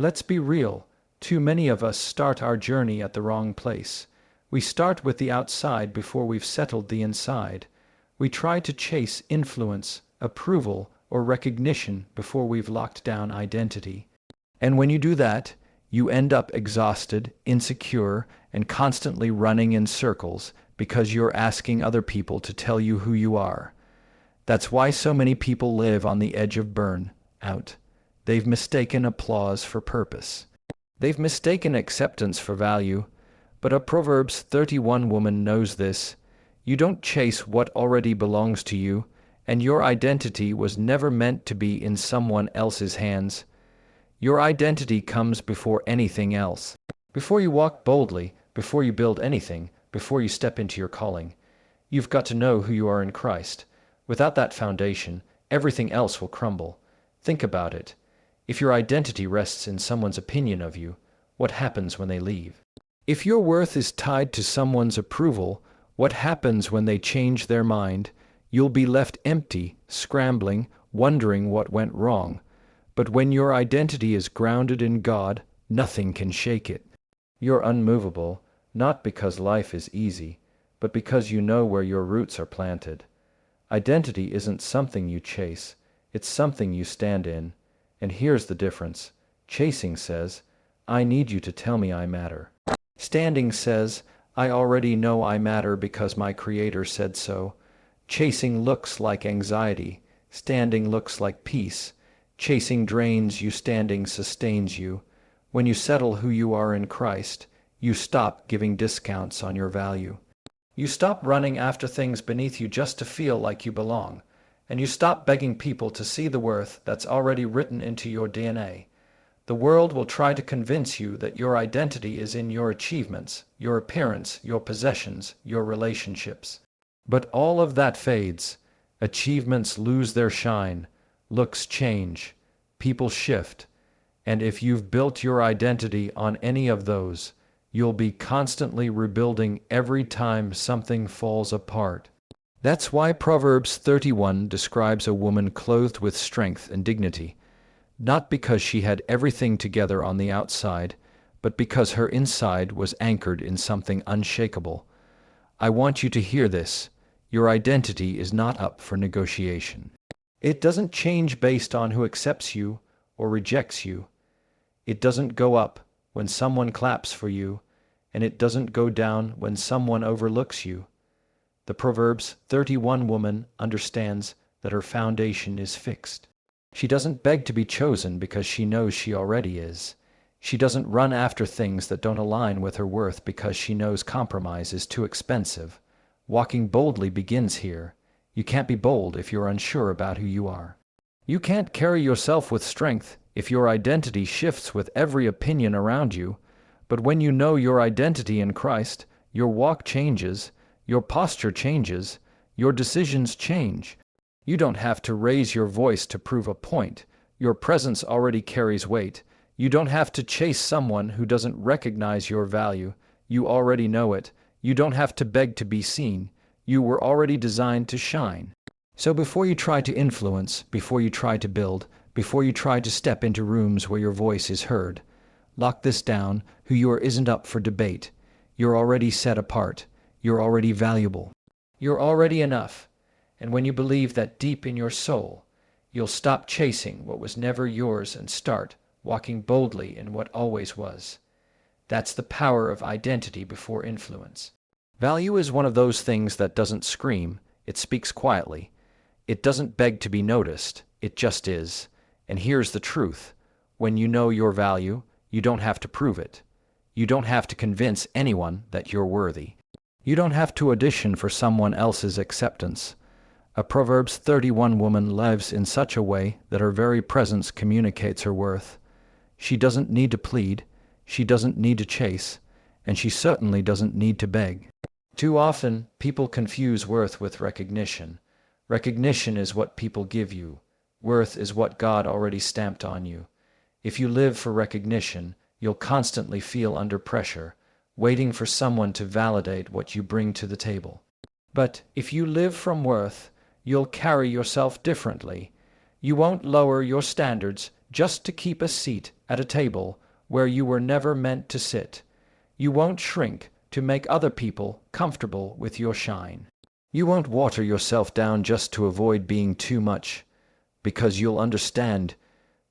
Let's be real. Too many of us start our journey at the wrong place. We start with the outside before we've settled the inside. We try to chase influence, approval, or recognition before we've locked down identity. And when you do that, you end up exhausted, insecure, and constantly running in circles because you're asking other people to tell you who you are. That's why so many people live on the edge of burnout. They've mistaken applause for purpose. They've mistaken acceptance for value. But a Proverbs 31 woman knows this. You don't chase what already belongs to you, and your identity was never meant to be in someone else's hands. Your identity comes before anything else. Before you walk boldly, before you build anything, before you step into your calling, you've got to know who you are in Christ. Without that foundation, everything else will crumble. Think about it. If your identity rests in someone's opinion of you, what happens when they leave? If your worth is tied to someone's approval, what happens when they change their mind? You'll be left empty, scrambling, wondering what went wrong. But when your identity is grounded in God, nothing can shake it. You're unmovable, not because life is easy, but because you know where your roots are planted. Identity isn't something you chase, it's something you stand in. And here's the difference. Chasing says, I need you to tell me I matter. Standing says, I already know I matter because my Creator said so. Chasing looks like anxiety. Standing looks like peace. Chasing drains you, standing sustains you. When you settle who you are in Christ, you stop giving discounts on your value. You stop running after things beneath you just to feel like you belong. And you stop begging people to see the worth that's already written into your DNA. The world will try to convince you that your identity is in your achievements, your appearance, your possessions, your relationships. But all of that fades. Achievements lose their shine. Looks change. People shift. And if you've built your identity on any of those, you'll be constantly rebuilding every time something falls apart. That's why Proverbs 31 describes a woman clothed with strength and dignity. Not because she had everything together on the outside, but because her inside was anchored in something unshakable. I want you to hear this. Your identity is not up for negotiation. It doesn't change based on who accepts you or rejects you. It doesn't go up when someone claps for you, and it doesn't go down when someone overlooks you. The Proverbs 31 woman understands that her foundation is fixed. She doesn't beg to be chosen because she knows she already is. She doesn't run after things that don't align with her worth because she knows compromise is too expensive. Walking boldly begins here. You can't be bold if you're unsure about who you are. You can't carry yourself with strength if your identity shifts with every opinion around you. But when you know your identity in Christ, your walk changes, your posture changes, your decisions change. You don't have to raise your voice to prove a point. Your presence already carries weight. You don't have to chase someone who doesn't recognize your value. You already know it. You don't have to beg to be seen. You were already designed to shine. So before you try to influence, before you try to build, before you try to step into rooms where your voice is heard, lock this down. Who you are isn't up for debate. You're already set apart. You're already valuable. You're already enough. And when you believe that deep in your soul, you'll stop chasing what was never yours and start walking boldly in what always was. That's the power of identity before influence. Value is one of those things that doesn't scream, it speaks quietly. It doesn't beg to be noticed, it just is. And here's the truth. When you know your value, you don't have to prove it. You don't have to convince anyone that you're worthy. You don't have to audition for someone else's acceptance. A Proverbs 31 woman lives in such a way that her very presence communicates her worth. She doesn't need to plead, she doesn't need to chase, and she certainly doesn't need to beg. Too often, people confuse worth with recognition. Recognition is what people give you. Worth is what God already stamped on you. If you live for recognition, you'll constantly feel under pressure, waiting for someone to validate what you bring to the table. But if you live from worth, you'll carry yourself differently. You won't lower your standards just to keep a seat at a table where you were never meant to sit. You won't shrink to make other people comfortable with your shine. You won't water yourself down just to avoid being too much, because you'll understand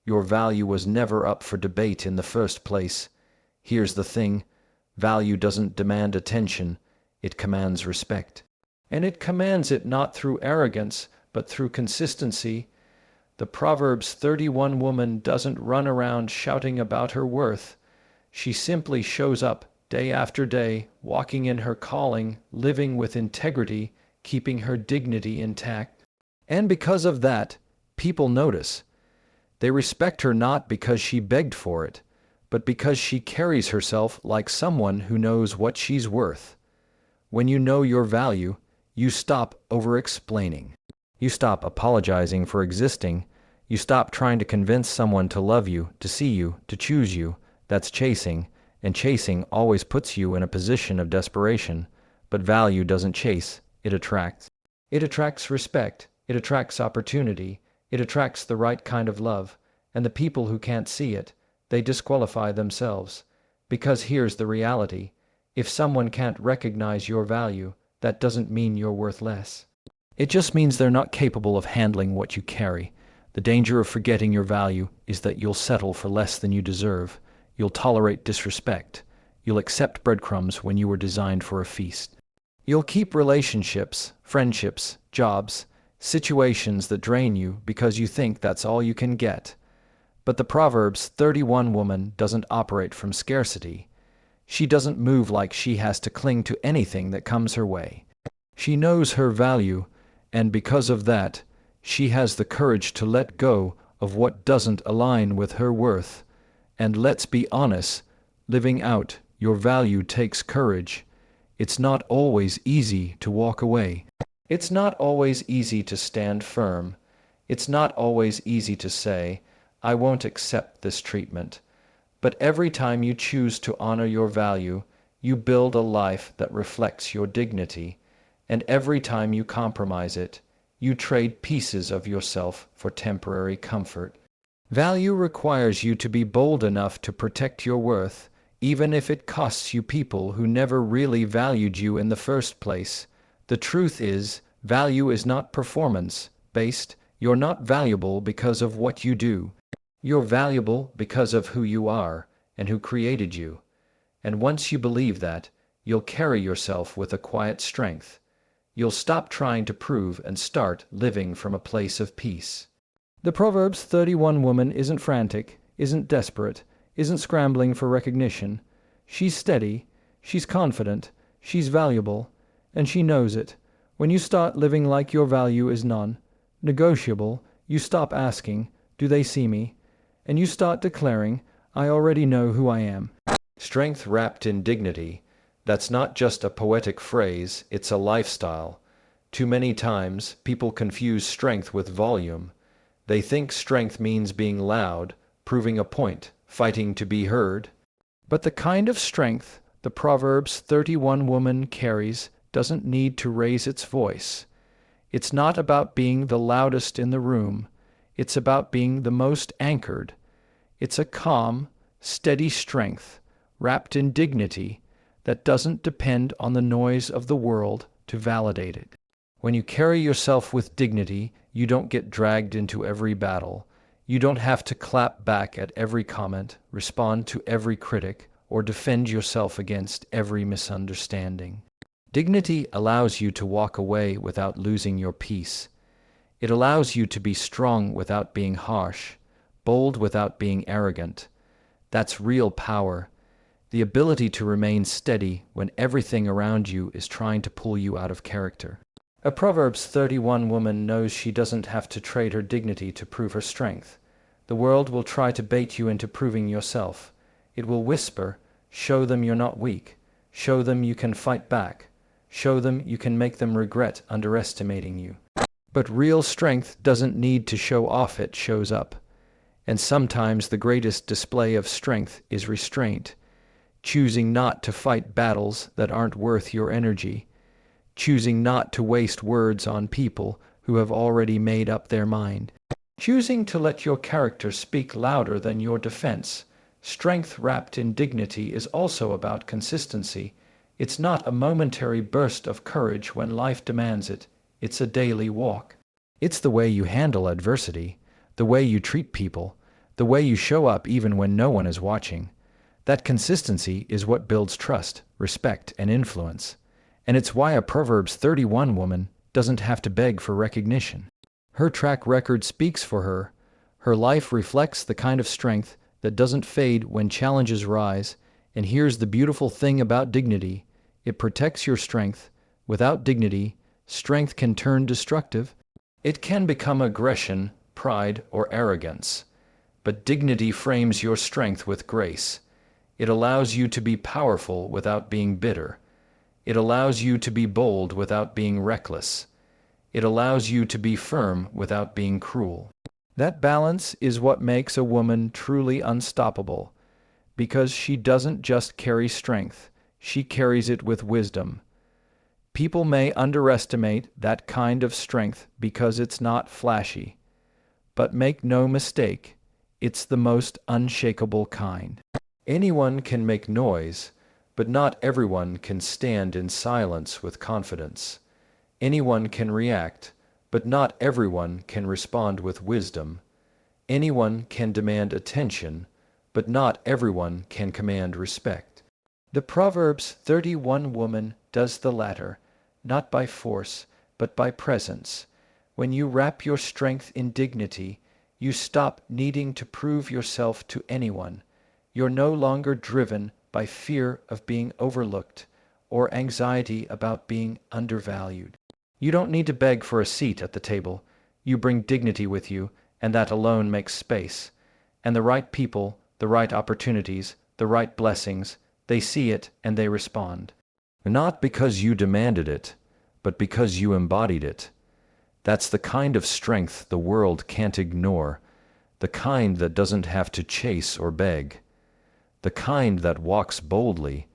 your value was never up for debate in the first place. Here's the thing: value doesn't demand attention, it commands respect. And it commands it not through arrogance, but through consistency. The Proverbs 31 woman doesn't run around shouting about her worth. She simply shows up day after day, walking in her calling, living with integrity, keeping her dignity intact. And because of that, people notice. They respect her not because she begged for it, but because she carries herself like someone who knows what she's worth. When you know your value, you stop over-explaining. You stop apologizing for existing. You stop trying to convince someone to love you, to see you, to choose you. That's chasing, and chasing always puts you in a position of desperation. But value doesn't chase, it attracts. It attracts respect, it attracts opportunity, it attracts the right kind of love. And the people who can't see it, they disqualify themselves. Because here's the reality: if someone can't recognize your value, that doesn't mean you're worth less. It just means they're not capable of handling what you carry. The danger of forgetting your value is that you'll settle for less than you deserve. You'll tolerate disrespect. You'll accept breadcrumbs when you were designed for a feast. You'll keep relationships, friendships, jobs, situations that drain you because you think that's all you can get. But the Proverbs 31 woman doesn't operate from scarcity. She doesn't move like she has to cling to anything that comes her way. She knows her value, and because of that, she has the courage to let go of what doesn't align with her worth. And let's be honest, living out your value takes courage. It's not always easy to walk away. It's not always easy to stand firm. It's not always easy to say, "I won't accept this treatment." But every time you choose to honor your value, you build a life that reflects your dignity. And every time you compromise it, you trade pieces of yourself for temporary comfort. Value requires you to be bold enough to protect your worth, even if it costs you people who never really valued you in the first place. The truth is, value is not performance-based. You're not valuable because of what you do. You're valuable because of who you are and who created you. And once you believe that, you'll carry yourself with a quiet strength. You'll stop trying to prove and start living from a place of peace. The Proverbs 31 woman isn't frantic, isn't desperate, isn't scrambling for recognition. She's steady, she's confident, she's valuable, and she knows it. When you start living like your value is non-negotiable, you stop asking, "Do they see me?" And you start declaring, "I already know who I am." Strength wrapped in dignity. That's not just a poetic phrase, it's a lifestyle. Too many times, people confuse strength with volume. They think strength means being loud, proving a point, fighting to be heard. But the kind of strength the Proverbs 31 woman carries doesn't need to raise its voice. It's not about being the loudest in the room. It's about being the most anchored. It's a calm, steady strength, wrapped in dignity, that doesn't depend on the noise of the world to validate it. When you carry yourself with dignity, you don't get dragged into every battle. You don't have to clap back at every comment, respond to every critic, or defend yourself against every misunderstanding. Dignity allows you to walk away without losing your peace. It allows you to be strong without being harsh, bold without being arrogant. That's real power. The ability to remain steady when everything around you is trying to pull you out of character. A Proverbs 31 woman knows she doesn't have to trade her dignity to prove her strength. The world will try to bait you into proving yourself. It will whisper, "Show them you're not weak. Show them you can fight back. Show them you can make them regret underestimating you." But real strength doesn't need to show off, it shows up. And sometimes the greatest display of strength is restraint. Choosing not to fight battles that aren't worth your energy. Choosing not to waste words on people who have already made up their mind. Choosing to let your character speak louder than your defense. Strength wrapped in dignity is also about consistency. It's not a momentary burst of courage when life demands it. It's a daily walk. It's the way you handle adversity, the way you treat people, the way you show up even when no one is watching. That consistency is what builds trust, respect, and influence. And it's why a Proverbs 31 woman doesn't have to beg for recognition. Her track record speaks for her. Her life reflects the kind of strength that doesn't fade when challenges rise. And here's the beautiful thing about dignity. It protects your strength. Without dignity, strength can turn destructive. It can become aggression, pride, or arrogance. But dignity frames your strength with grace. It allows you to be powerful without being bitter. It allows you to be bold without being reckless. It allows you to be firm without being cruel. That balance is what makes a woman truly unstoppable, because she doesn't just carry strength, she carries it with wisdom. People may underestimate that kind of strength because it's not flashy. But make no mistake, it's the most unshakable kind. Anyone can make noise, but not everyone can stand in silence with confidence. Anyone can react, but not everyone can respond with wisdom. Anyone can demand attention, but not everyone can command respect. The Proverbs 31 woman does the latter, not by force, but by presence. When you wrap your strength in dignity, you stop needing to prove yourself to anyone. You're no longer driven by fear of being overlooked or anxiety about being undervalued. You don't need to beg for a seat at the table. You bring dignity with you, and that alone makes space. And the right people, the right opportunities, the right blessings, they see it and they respond. Not because you demanded it, but because you embodied it. That's the kind of strength the world can't ignore, the kind that doesn't have to chase or beg, the kind that walks boldly,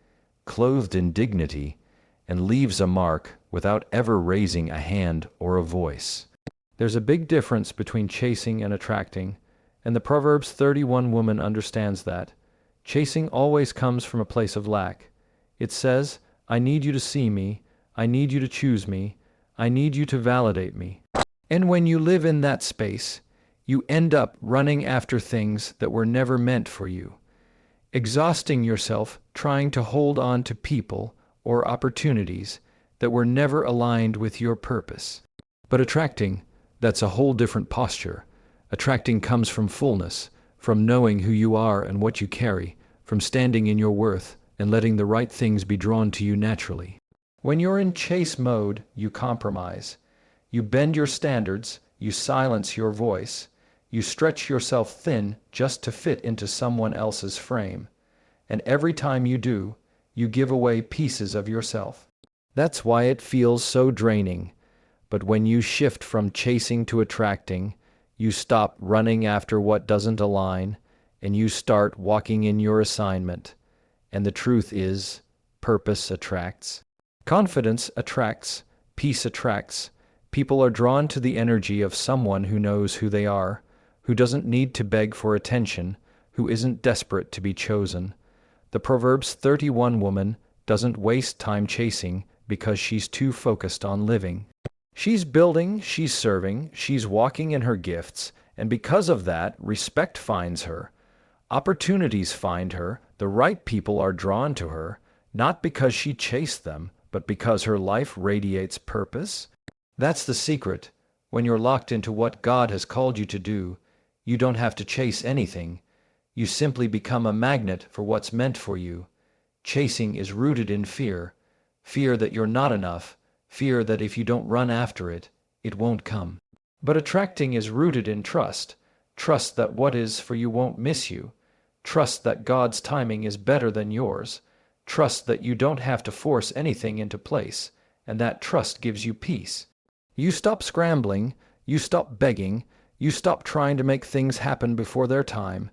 clothed in dignity, and leaves a mark without ever raising a hand or a voice. There's a big difference between chasing and attracting, and the Proverbs 31 woman understands that. Chasing always comes from a place of lack. It says, I need you to see me, I need you to choose me, I need you to validate me. And when you live in that space, you end up running after things that were never meant for you, exhausting yourself trying to hold on to people or opportunities that were never aligned with your purpose. But attracting, that's a whole different posture. Attracting comes from fullness, from knowing who you are and what you carry, from standing in your worth and letting the right things be drawn to you naturally. When you're in chase mode, you compromise. You bend your standards, you silence your voice, you stretch yourself thin just to fit into someone else's frame. And every time you do, you give away pieces of yourself. That's why it feels so draining. But when you shift from chasing to attracting, you stop running after what doesn't align, and you start walking in your assignment. And the truth is, purpose attracts. Confidence attracts. Peace attracts. People are drawn to the energy of someone who knows who they are, who doesn't need to beg for attention, who isn't desperate to be chosen. The Proverbs 31 woman doesn't waste time chasing because she's too focused on living. She's building, she's serving, she's walking in her gifts, and because of that, respect finds her. Opportunities find her, the right people are drawn to her, not because she chased them, but because her life radiates purpose. That's the secret. When you're locked into what God has called you to do, you don't have to chase anything. You simply become a magnet for what's meant for you. Chasing is rooted in fear. Fear that you're not enough. Fear that if you don't run after it, it won't come. But attracting is rooted in trust. Trust that what is for you won't miss you. Trust that God's timing is better than yours. Trust that you don't have to force anything into place, and that trust gives you peace. You stop scrambling, you stop begging, you stop trying to make things happen before their time.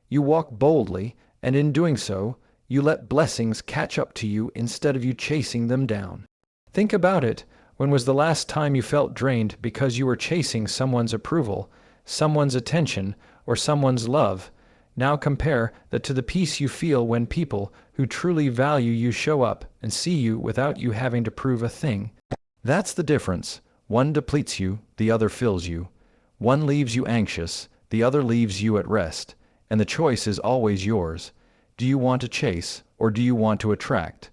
You walk boldly, and in doing so, you let blessings catch up to you instead of you chasing them down. Think about it. When was the last time you felt drained because you were chasing someone's approval, someone's attention, or someone's love? Now compare that to the peace you feel when people who truly value you show up and see you without you having to prove a thing. That's the difference. One depletes you, the other fills you. One leaves you anxious, the other leaves you at rest. And the choice is always yours. Do you want to chase, or do you want to attract?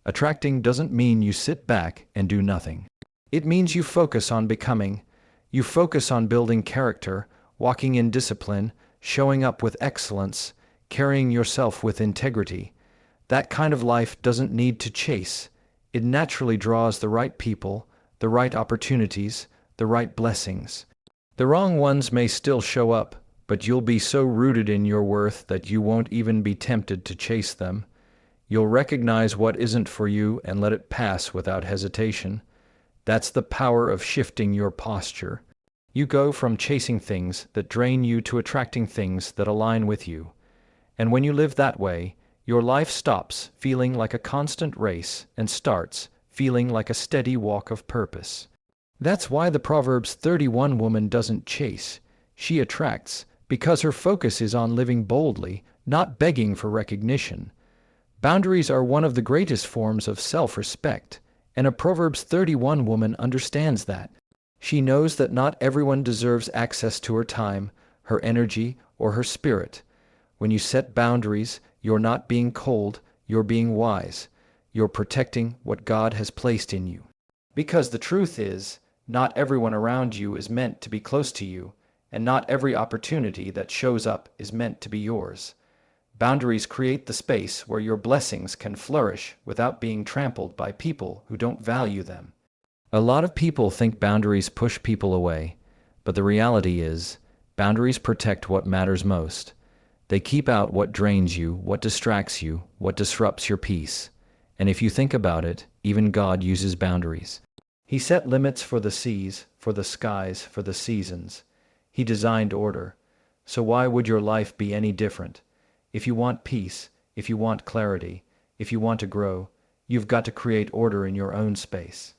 Attracting doesn't mean you sit back and do nothing. It means you focus on becoming. You focus on building character, walking in discipline, showing up with excellence, carrying yourself with integrity. That kind of life doesn't need to chase. It naturally draws the right people, the right opportunities, the right blessings. The wrong ones may still show up, but you'll be so rooted in your worth that you won't even be tempted to chase them. You'll recognize what isn't for you and let it pass without hesitation. That's the power of shifting your posture. You go from chasing things that drain you to attracting things that align with you. And when you live that way, your life stops feeling like a constant race and starts feeling like a steady walk of purpose. That's why the Proverbs 31 woman doesn't chase. She attracts, because her focus is on living boldly, not begging for recognition. Boundaries are one of the greatest forms of self-respect, and a Proverbs 31 woman understands that. She knows that not everyone deserves access to her time, her energy, or her spirit. When you set boundaries, you're not being cold, you're being wise. You're protecting what God has placed in you. Because the truth is, not everyone around you is meant to be close to you, and not every opportunity that shows up is meant to be yours. Boundaries create the space where your blessings can flourish without being trampled by people who don't value them. A lot of people think boundaries push people away, but the reality is, boundaries protect what matters most. They keep out what drains you, what distracts you, what disrupts your peace. And if you think about it, even God uses boundaries. He set limits for the seas, for the skies, for the seasons. He designed order. So why would your life be any different? If you want peace, if you want clarity, if you want to grow, you've got to create order in your own space.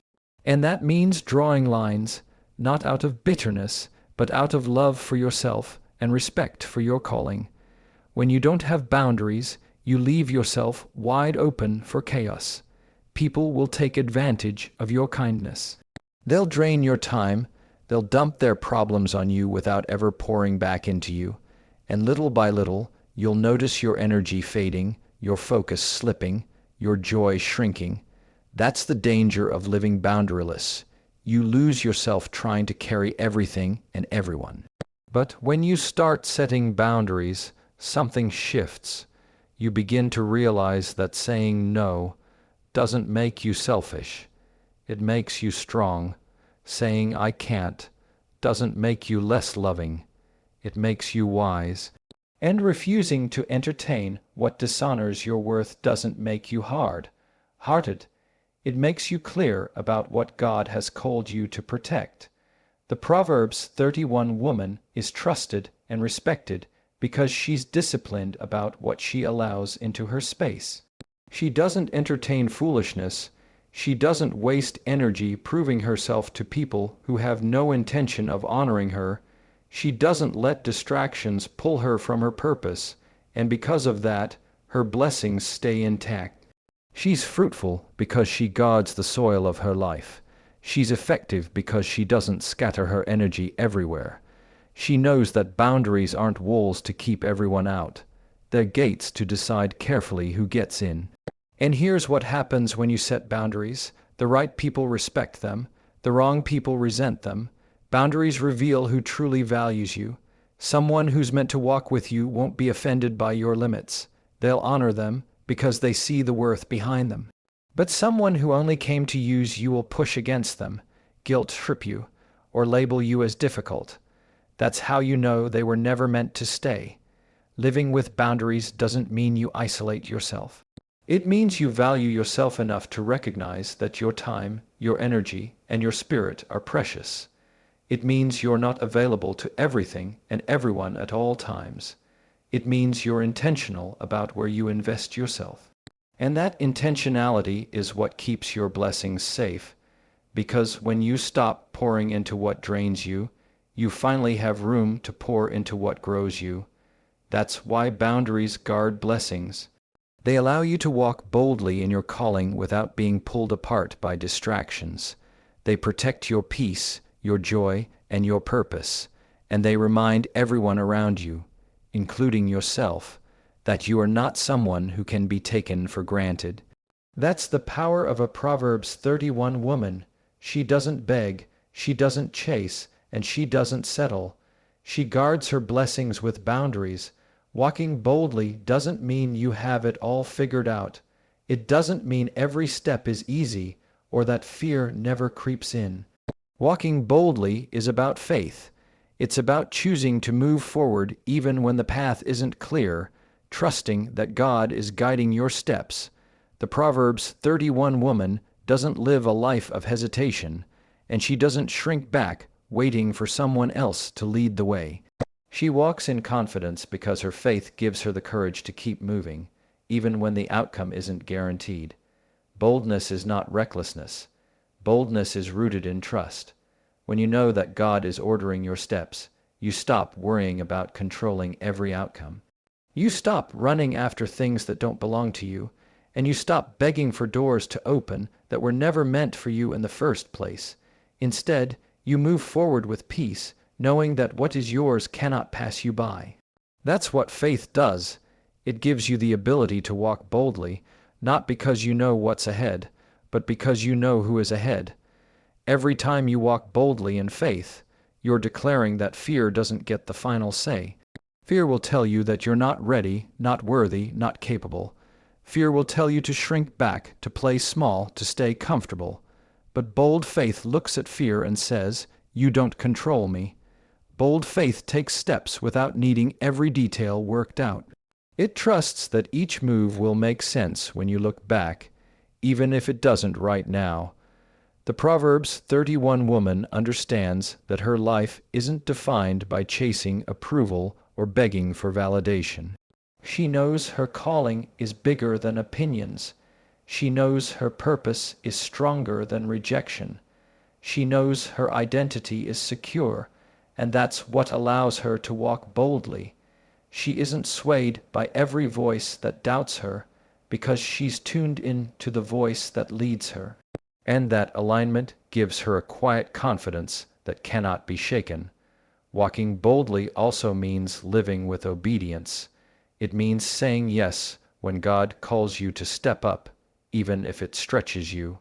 And that means drawing lines, not out of bitterness, but out of love for yourself and respect for your calling. When you don't have boundaries, you leave yourself wide open for chaos. People will take advantage of your kindness. They'll drain your time, they'll dump their problems on you without ever pouring back into you. And little by little, you'll notice your energy fading, your focus slipping, your joy shrinking. That's the danger of living boundaryless. You lose yourself trying to carry everything and everyone. But when you start setting boundaries, something shifts. You begin to realize that saying no doesn't make you selfish. It makes you strong. Saying I can't doesn't make you less loving. It makes you wise. And refusing to entertain what dishonors your worth doesn't make you hard-hearted. It makes you clear about what God has called you to protect. The Proverbs 31 woman is trusted and respected because she's disciplined about what she allows into her space. She doesn't entertain foolishness. She doesn't waste energy proving herself to people who have no intention of honoring her. She doesn't let distractions pull her from her purpose, and because of that, her blessings stay intact. She's fruitful because she guards the soil of her life. She's effective because she doesn't scatter her energy everywhere. She knows that boundaries aren't walls to keep everyone out. They're gates to decide carefully who gets in. And here's what happens when you set boundaries. The right people respect them. The wrong people resent them. Boundaries reveal who truly values you. Someone who's meant to walk with you won't be offended by your limits. They'll honor them because they see the worth behind them. But someone who only came to use you will push against them, guilt-trip you, or label you as difficult. That's how you know they were never meant to stay. Living with boundaries doesn't mean you isolate yourself. It means you value yourself enough to recognize that your time, your energy, and your spirit are precious. It means you're not available to everything and everyone at all times. It means you're intentional about where you invest yourself. And that intentionality is what keeps your blessings safe, because when you stop pouring into what drains you, you finally have room to pour into what grows you. That's why boundaries guard blessings. They allow you to walk boldly in your calling without being pulled apart by distractions. They protect your peace, your joy, and your purpose, and they remind everyone around you, including yourself, that you are not someone who can be taken for granted. That's the power of a Proverbs 31 woman. She doesn't beg, she doesn't chase, and she doesn't settle. She guards her blessings with boundaries. Walking boldly doesn't mean you have it all figured out. It doesn't mean every step is easy or that fear never creeps in. Walking boldly is about faith. It's about choosing to move forward even when the path isn't clear, trusting that God is guiding your steps. The Proverbs 31 woman doesn't live a life of hesitation, and she doesn't shrink back waiting for someone else to lead the way. She walks in confidence because her faith gives her the courage to keep moving, even when the outcome isn't guaranteed. Boldness is not recklessness. Boldness is rooted in trust. When you know that God is ordering your steps, you stop worrying about controlling every outcome. You stop running after things that don't belong to you, and you stop begging for doors to open that were never meant for you in the first place. Instead, you move forward with peace, knowing that what is yours cannot pass you by. That's what faith does. It gives you the ability to walk boldly, not because you know what's ahead, but because you know who is ahead. Every time you walk boldly in faith, you're declaring that fear doesn't get the final say. Fear will tell you that you're not ready, not worthy, not capable. Fear will tell you to shrink back, to play small, to stay comfortable. But bold faith looks at fear and says, "You don't control me." Bold faith takes steps without needing every detail worked out. It trusts that each move will make sense when you look back, even if it doesn't right now. The Proverbs 31 woman understands that her life isn't defined by chasing approval or begging for validation. She knows her calling is bigger than opinions. She knows her purpose is stronger than rejection. She knows her identity is secure, and that's what allows her to walk boldly. She isn't swayed by every voice that doubts her, because she's tuned in to the voice that leads her. And that alignment gives her a quiet confidence that cannot be shaken. Walking boldly also means living with obedience. It means saying yes when God calls you to step up, even if it stretches you.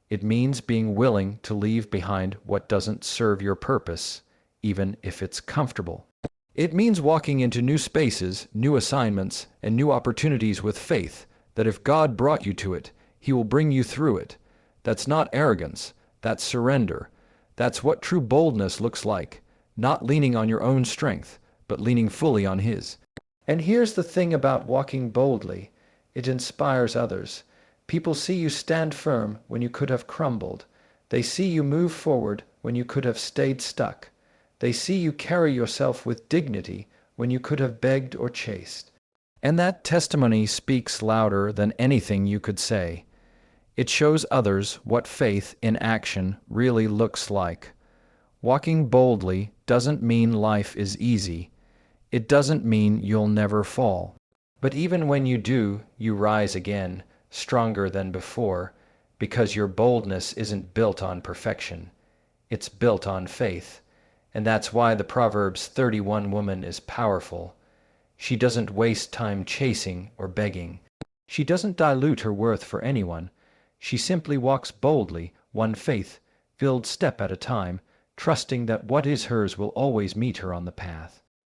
It means being willing to leave behind what doesn't serve your purpose, even if it's comfortable. It means walking into new spaces, new assignments, and new opportunities with faith that if God brought you to it, He will bring you through it. That's not arrogance, that's surrender. That's what true boldness looks like, not leaning on your own strength, but leaning fully on His. And here's the thing about walking boldly. It inspires others. People see you stand firm when you could have crumbled. They see you move forward when you could have stayed stuck. They see you carry yourself with dignity when you could have begged or chased. And that testimony speaks louder than anything you could say. It shows others what faith in action really looks like. Walking boldly doesn't mean life is easy. It doesn't mean you'll never fall. But even when you do, you rise again, stronger than before, because your boldness isn't built on perfection. It's built on faith. And that's why the Proverbs 31 woman is powerful. She doesn't waste time chasing or begging. She doesn't dilute her worth for anyone. She simply walks boldly, one faith-filled step at a time, trusting that what is hers will always meet her on the path.